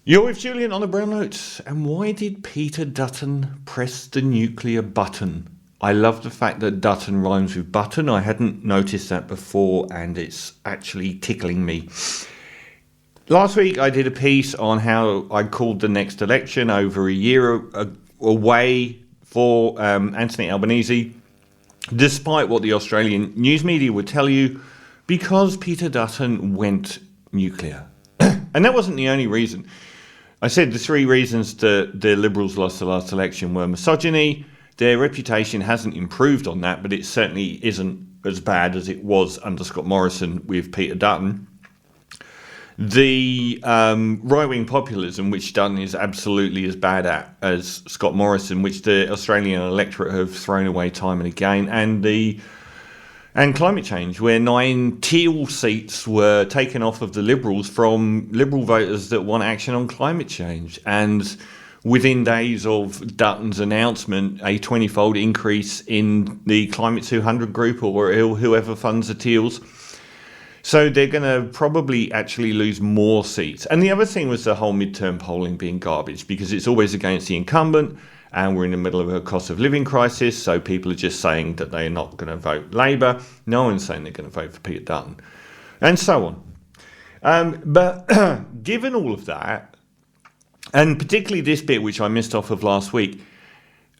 You're with Julian on the Brown Notes. And why did Peter Dutton press the nuclear button? I love the fact that Dutton rhymes with button. I hadn't noticed that before, and it's actually tickling me. Last week I did a piece on how I called the next election over a year away for Anthony Albanese, despite what the Australian news media would tell you, because Peter Dutton went nuclear. And that wasn't the only reason. I said the three reasons that the Liberals lost the last election were misogyny. Their reputation hasn't improved on that, but it certainly isn't as bad as it was under Scott Morrison with Peter Dutton. The right-wing populism, which Dutton is absolutely as bad at as Scott Morrison, which the Australian electorate have thrown away time and again, and climate change, where 9 teal seats were taken off of the Liberals from Liberal voters that want action on climate change. And within days of Dutton's announcement, a 20-fold increase in the Climate 200 group or whoever funds the teals. So they're going to probably actually lose more seats. And the other thing was the whole midterm polling being garbage, because it's always against the incumbent. And we're in the middle of a cost of living crisis, so people are just saying that they're not going to vote Labour. No one's saying they're going to vote for Peter Dutton, and so on. But given all of that, and particularly this bit which I missed off of last week,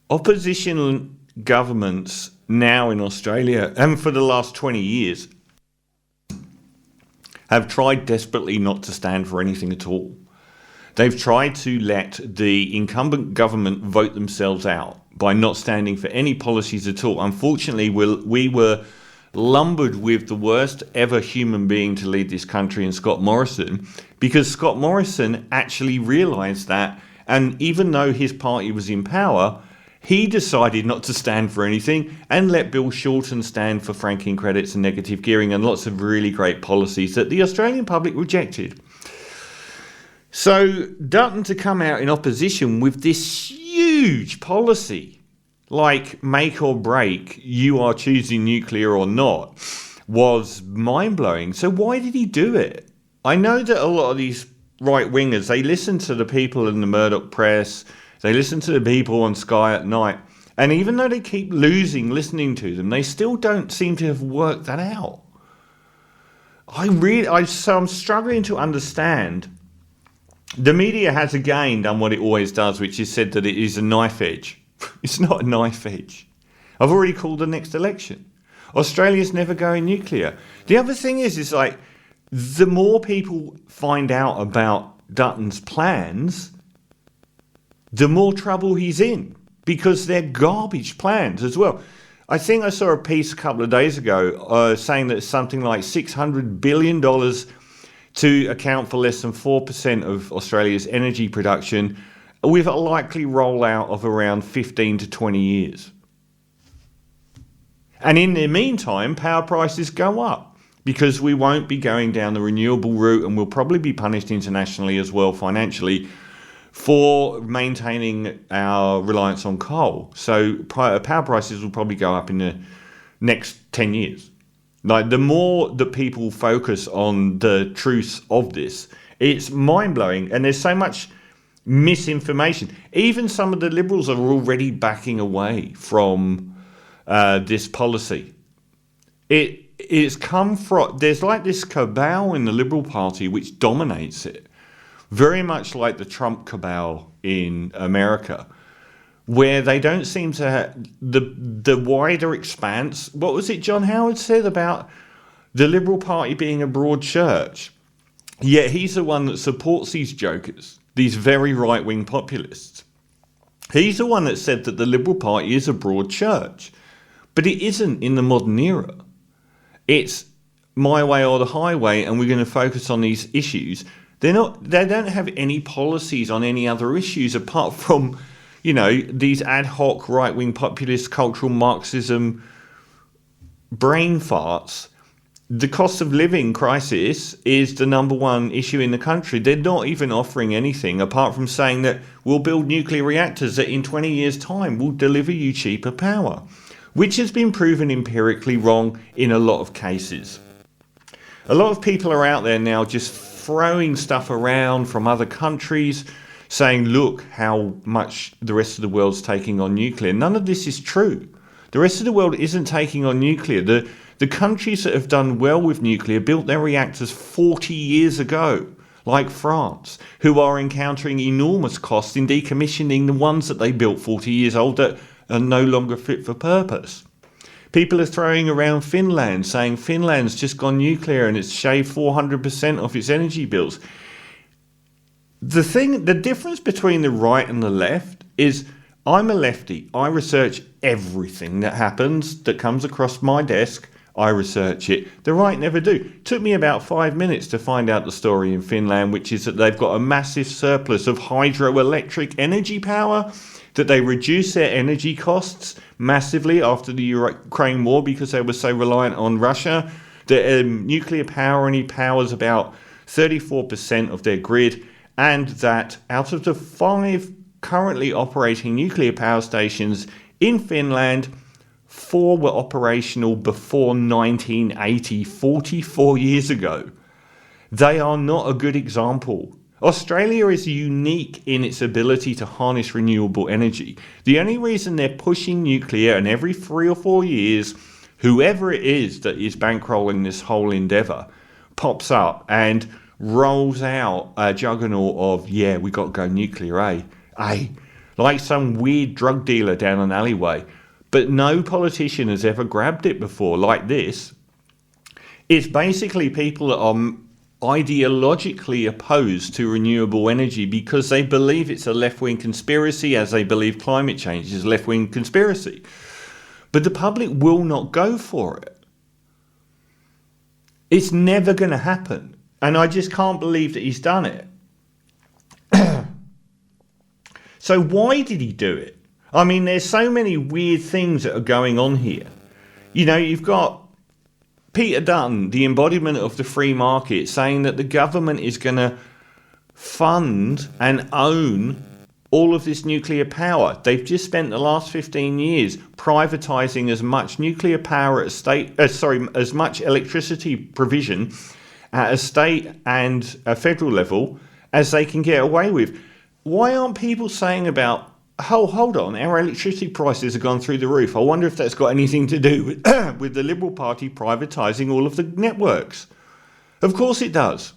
opposition governments now in Australia, and for the last 20 years, have tried desperately not to stand for anything at all. They've tried to let the incumbent government vote themselves out by not standing for any policies at all. Unfortunately, we were lumbered with the worst ever human being to lead this country in Scott Morrison, because Scott Morrison actually realised that, and even though his party was in power, he decided not to stand for anything and let Bill Shorten stand for franking credits and negative gearing and lots of really great policies that the Australian public rejected. So Dutton to come out in opposition with this huge policy, like make or break, you are choosing nuclear or not, was mind-blowing. So why did he do it? I know that a lot of these right-wingers, they listen to the people in the Murdoch press, they listen to the people on Sky at night, and even though they keep losing listening to them, they still don't seem to have worked that out. So I'm struggling to understand. The media has again done what it always does, which is said that it is a knife edge. It's not a knife edge. I've already called the next election. Australia's never going nuclear. The other thing is like, the more people find out about Dutton's plans, the more trouble he's in, because they're garbage plans as well. I think I saw a piece a couple of days ago saying that something like $600 billion to account for less than 4% of Australia's energy production, with a likely rollout of around 15 to 20 years. And in the meantime, power prices go up, because we won't be going down the renewable route, and we'll probably be punished internationally as well financially for maintaining our reliance on coal. So power prices will probably go up in the next 10 years. Like, the more that people focus on the truths of this, it's mind-blowing, and there's so much misinformation. Even some of the Liberals are already backing away from this policy. It's come from, there's like this cabal in the Liberal Party which dominates it, very much like the Trump cabal in America, where they don't seem to have the wider expanse. What was it John Howard said about the Liberal Party being a broad church? Yet he's the one that supports these jokers, these very right-wing populists. He's the one that said that the Liberal Party is a broad church. But it isn't in the modern era. It's my way or the highway, and we're going to focus on these issues. They don't have any policies on any other issues apart from, these ad hoc right-wing populist cultural Marxism brain farts. The cost of living crisis is the number one issue in the country. They're not even offering anything apart from saying that we'll build nuclear reactors that in 20 years' time will deliver you cheaper power, which has been proven empirically wrong in a lot of cases. A lot of people are out there now just throwing stuff around from other countries, saying, look how much the rest of the world's taking on nuclear. None of this is true. The rest of the world isn't taking on nuclear. The countries that have done well with nuclear built their reactors 40 years ago, like France, who are encountering enormous costs in decommissioning the ones that they built 40 years old that are no longer fit for purpose. People are throwing around Finland, saying Finland's just gone nuclear and it's shaved 400% off its energy bills. The difference between the right and the left is I'm a lefty. I research everything that happens, that comes across my desk. I research it. The right never do. It took me about 5 minutes to find out the story in Finland, which is that they've got a massive surplus of hydroelectric energy power, that they reduced their energy costs massively after the Ukraine war because they were so reliant on Russia. The nuclear power only powers about 34% of their grid, and that out of the 5 currently operating nuclear power stations in Finland, 4 were operational before 1980, 44 years ago. They are not a good example. Australia is unique in its ability to harness renewable energy. The only reason they're pushing nuclear, and every 3 or 4 years, whoever it is that is bankrolling this whole endeavour pops up and rolls out a juggernaut of, yeah, we got to go nuclear, like some weird drug dealer down an alleyway. But no politician has ever grabbed it before like this. It's basically people that are ideologically opposed to renewable energy because they believe it's a left-wing conspiracy, as they believe climate change is a left-wing conspiracy. But the public will not go for it. It's never going to happen. And I just can't believe that he's done it. So why did he do it? I mean, there's so many weird things that are going on here. You know, you've got Peter Dutton, the embodiment of the free market, saying that the government is going to fund and own all of this nuclear power. They've just spent the last 15 years privatising as much nuclear power at as much electricity provision at a state and a federal level as they can get away with. Why aren't people saying about, oh, hold on, our electricity prices have gone through the roof. I wonder if that's got anything to do with the Liberal Party privatising all of the networks. Of course it does.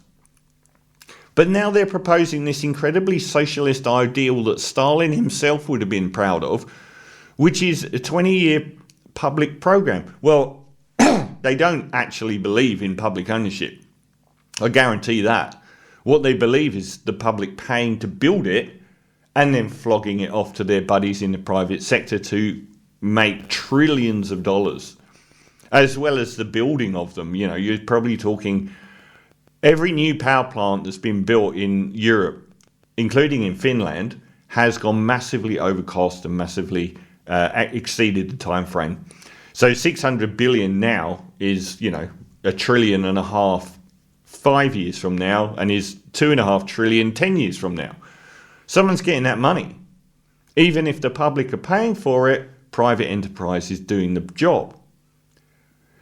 But now they're proposing this incredibly socialist ideal that Stalin himself would have been proud of, which is a 20-year public programme. Well, they don't actually believe in public ownership. I guarantee that. What they believe is the public paying to build it and then flogging it off to their buddies in the private sector to make trillions of dollars, as well as the building of them. You know, you're probably talking every new power plant that's been built in Europe, including in Finland, has gone massively over cost and massively exceeded the time frame. So 600 billion now is, you know, $1.5 trillion 5 years from now, and is 2.5 trillion 10 years from now. Someone's getting that money. Even if the public are paying for it, private enterprise is doing the job.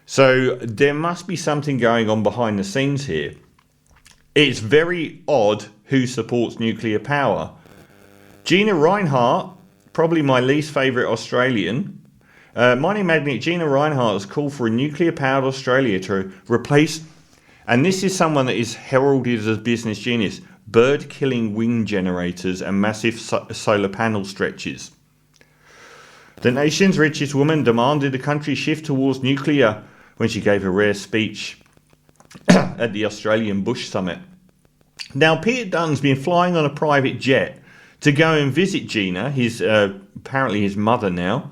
So there must be something going on behind the scenes here. It's very odd who supports nuclear power. Gina Rinehart, probably my least favourite Australian. Mining magnate Gina Rinehart has called for a nuclear-powered Australia to replace, and this is someone that is heralded as a business genius, bird-killing wind generators and massive solar panel stretches. The nation's richest woman demanded the country shift towards nuclear when she gave a rare speech at the Australian Bush Summit. Now, Peter Dutton's been flying on a private jet to go and visit Gina, apparently his mother now.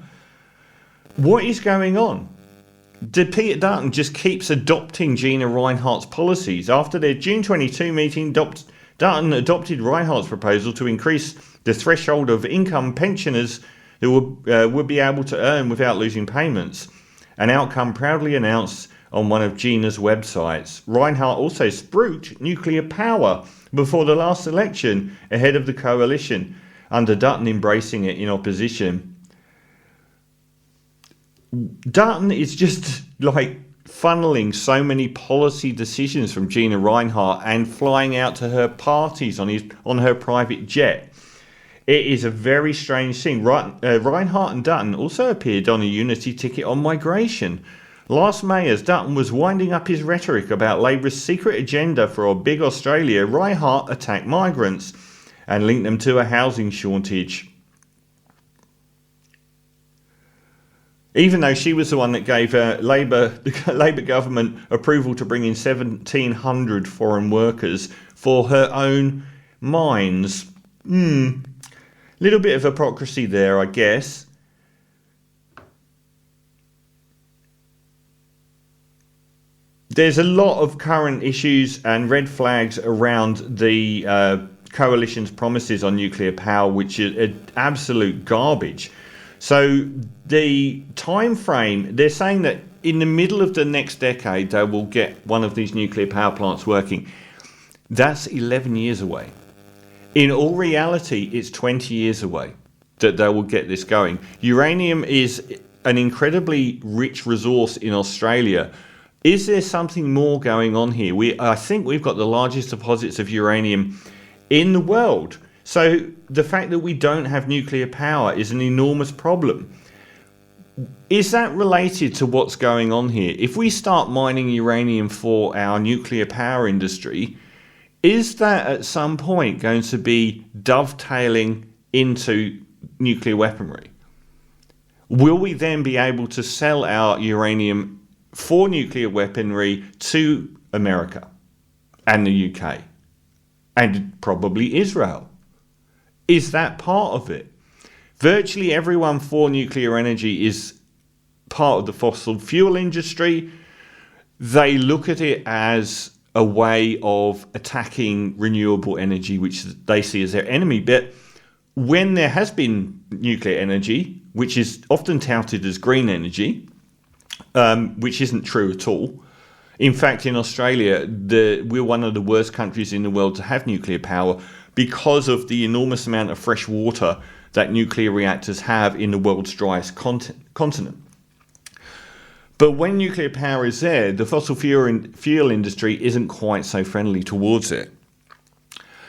What is going on? Peter Dutton just keeps adopting Gina Rinehart's policies. After their June 22 meeting, Dutton adopted Rinehart's proposal to increase the threshold of income pensioners who would be able to earn without losing payments, an outcome proudly announced on one of Gina's websites. Rinehart also spruiked nuclear power before the last election ahead of the coalition, under Dutton embracing it in opposition. Dutton is just like funneling so many policy decisions from Gina Rinehart and flying out to her parties on her private jet. It is a very strange thing. Rinehart and Dutton also appeared on a unity ticket on migration. Last May, as Dutton was winding up his rhetoric about Labour's secret agenda for a big Australia, Rinehart attacked migrants and linked them to a housing shortage. Even though she was the one that gave the Labour government approval to bring in 1,700 foreign workers for her own mines. Little bit of hypocrisy there, I guess. There's a lot of current issues and red flags around the coalition's promises on nuclear power, which is absolute garbage. So the time frame, they're saying that in the middle of the next decade, they will get one of these nuclear power plants working. That's 11 years away. In all reality, it's 20 years away that they will get this going. Uranium is an incredibly rich resource in Australia. Is there something more going on here? I think we've got the largest deposits of uranium in the world. So the fact that we don't have nuclear power is an enormous problem. Is that related to what's going on here? If we start mining uranium for our nuclear power industry, is that at some point going to be dovetailing into nuclear weaponry? Will we then be able to sell our uranium for nuclear weaponry to America and the UK and probably Israel? Is that part of it? Virtually everyone for nuclear energy is part of the fossil fuel industry. They look at it as a way of attacking renewable energy, which they see as their enemy. But when there has been nuclear energy, which is often touted as green energy, which isn't true at all. In fact, in Australia, we're one of the worst countries in the world to have nuclear power because of the enormous amount of fresh water that nuclear reactors have in the world's driest continent. But when nuclear power is there, the fossil fuel industry isn't quite so friendly towards it.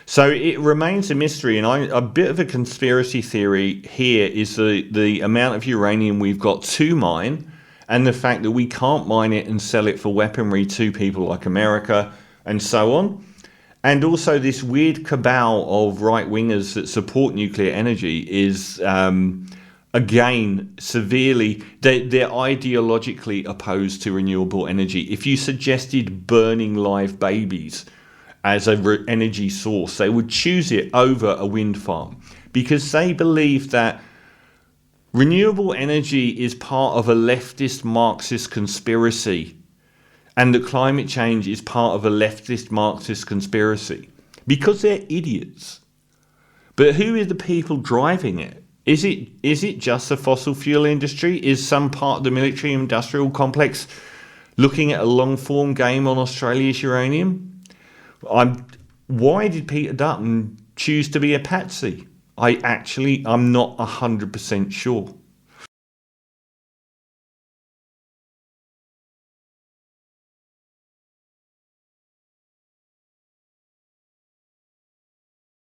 So it remains a mystery, and a bit of a conspiracy theory here is the amount of uranium we've got to mine, and the fact that we can't mine it and sell it for weaponry to people like America and so on. And also this weird cabal of right-wingers that support nuclear energy is, again, severely, they're ideologically opposed to renewable energy. If you suggested burning live babies as an energy source, they would choose it over a wind farm because they believe that renewable energy is part of a leftist Marxist conspiracy, and that climate change is part of a leftist Marxist conspiracy because they're idiots. But who are the people driving it? Is it just the fossil fuel industry? Is some part of the military industrial complex looking at a long-form game on Australia's uranium? Why did Peter Dutton choose to be a patsy? I'm not 100% sure.